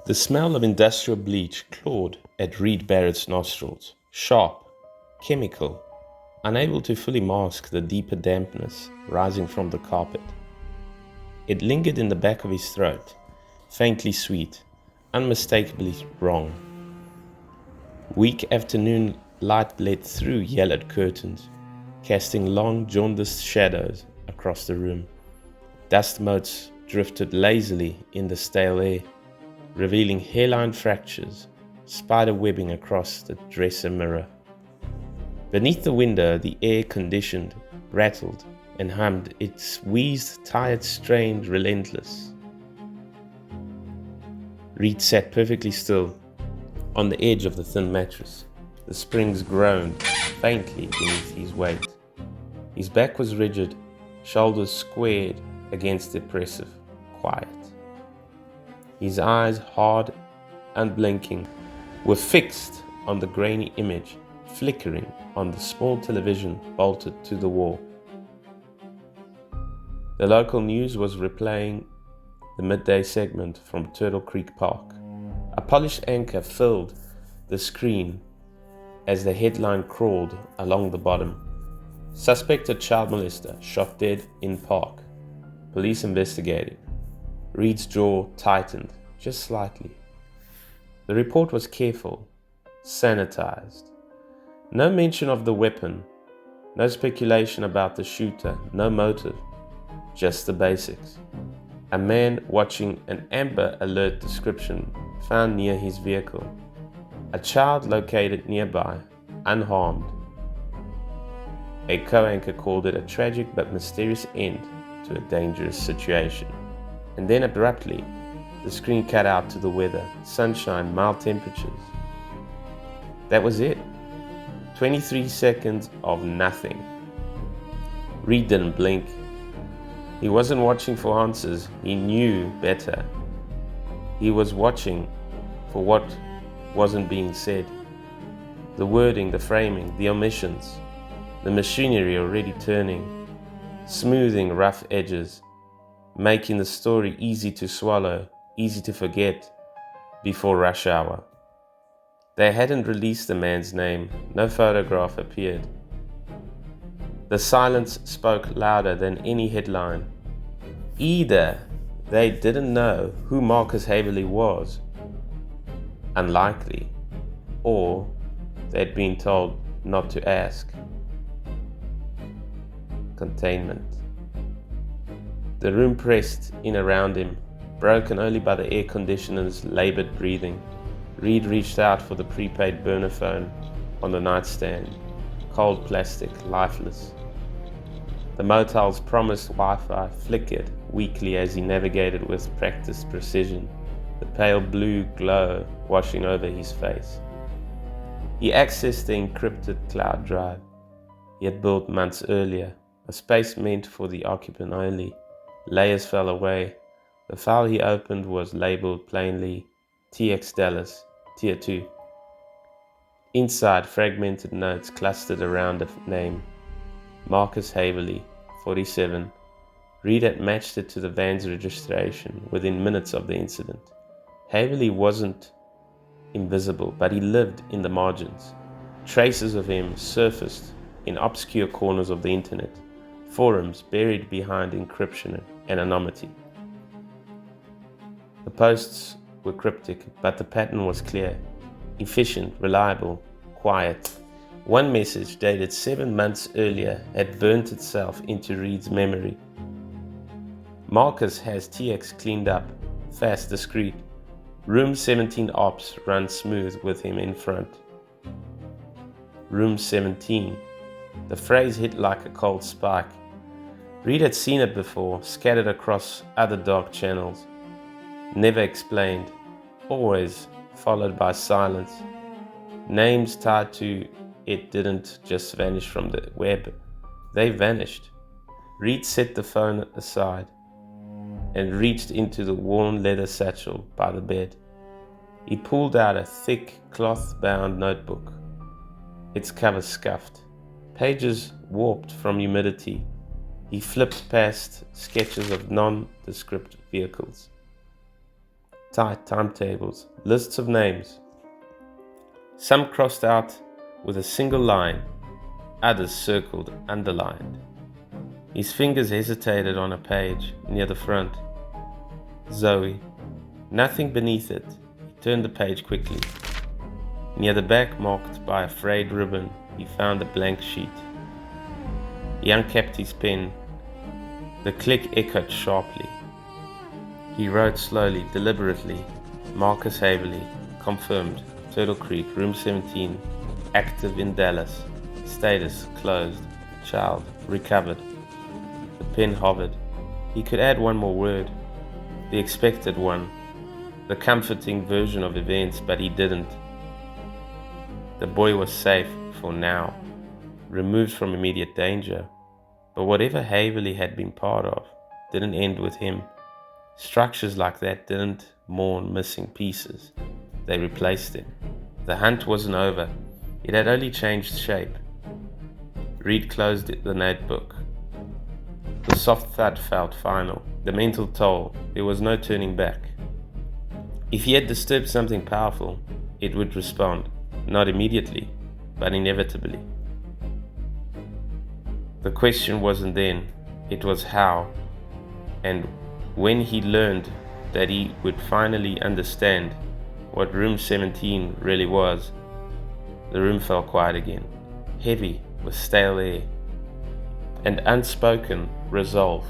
The smell of industrial bleach clawed at Reed Barrett's nostrils, sharp, chemical, unable to fully mask the deeper dampness rising from the carpet. It lingered in the back of his throat, faintly sweet, unmistakably wrong. Weak afternoon light bled through yellowed curtains, casting long, jaundiced shadows across the room. Dust motes drifted lazily in the stale air, revealing hairline fractures, spider webbing across the dresser mirror. Beneath the window, the air conditioned, rattled, and hummed, its wheezed, tired, strained, relentless. Reed sat perfectly still, on the edge of the thin mattress. The springs groaned faintly beneath his weight. His back was rigid, shoulders squared against the oppressive quiet. His eyes, hard, unblinking, were fixed on the grainy image flickering on the small television bolted to the wall. The local news was replaying the midday segment from Turtle Creek Park. A polished anchor filled the screen as the headline crawled along the bottom. Suspected child molester shot dead in park. Police investigating. Reed's jaw tightened just slightly. The report was careful, sanitized. No mention of the weapon, no speculation about the shooter, no motive, just the basics. A man watching an Amber Alert description found near his vehicle. A child located nearby, unharmed. A co-anchor called it a tragic but mysterious end to a dangerous situation. And then abruptly, the screen cut out to the weather, sunshine, mild temperatures. That was it. 23 seconds of nothing. Reed didn't blink. He wasn't watching for answers. He knew better. He was watching for what wasn't being said. The wording, the framing, the omissions, the machinery already turning, smoothing rough edges, making the story easy to swallow, easy to forget before rush hour. They hadn't released the man's name. No photograph appeared. The silence spoke louder than any headline. Either they didn't know who Marcus Haverly was, unlikely, or they'd been told not to ask. Containment. The room pressed in around him, broken only by the air conditioner's labored breathing. Reed reached out for the prepaid burner phone on the nightstand, cold plastic, lifeless. The motel's promised Wi-Fi flickered weakly as he navigated with practiced precision, the pale blue glow washing over his face. He accessed the encrypted cloud drive he had built months earlier, a space meant for the occupant only. Layers fell away. The file he opened was labeled plainly TX Dallas, Tier 2. Inside, fragmented notes clustered around a name. Marcus Haverly, 47. Reed had matched it to the van's registration within minutes of the incident. Haverly wasn't invisible, but he lived in the margins. Traces of him surfaced in obscure corners of the internet, forums buried behind encryption and anonymity. The posts were cryptic, but the pattern was clear. Efficient, reliable, quiet. One message dated 7 months earlier had burnt itself into Reed's memory. Marcus has TX cleaned up, fast, discreet. Room 17 ops run smooth with him in front. Room 17. The phrase hit like a cold spike. Reed had seen it before, scattered across other dark channels. Never explained, always followed by silence. Names tied to it didn't just vanish from the web, they vanished. Reed set the phone aside and reached into the worn leather satchel by the bed. He pulled out a thick, cloth-bound notebook, its cover scuffed, pages warped from humidity. He flipped past sketches of nondescript vehicles. tight timetables, lists of names, some crossed out with a single line, others circled, underlined. His fingers hesitated on a page near the front. Zoe. Nothing beneath it. He turned the page quickly. Near the back, marked by a frayed ribbon, he found a blank sheet. He uncapped his pen. The click echoed sharply. He wrote slowly, deliberately. Marcus Haverly, confirmed. Turtle Creek, room 17, active in Dallas. Status, closed. Child, recovered. The pen hovered. He could add one more word. The expected one. The comforting version of events, but he didn't. The boy was safe for now, removed from immediate danger. But whatever Haverly had been part of didn't end with him. Structures like that didn't mourn missing pieces. They replaced them. The hunt wasn't over. It had only changed shape. Reed closed the notebook. The soft thud felt final. The mental toll. There was no turning back. If he had disturbed something powerful, it would respond. Not immediately, but inevitably. The question wasn't then, it was how. And when he learned that he would finally understand what room 17 really was, the room fell quiet again, heavy with stale air. And unspoken resolve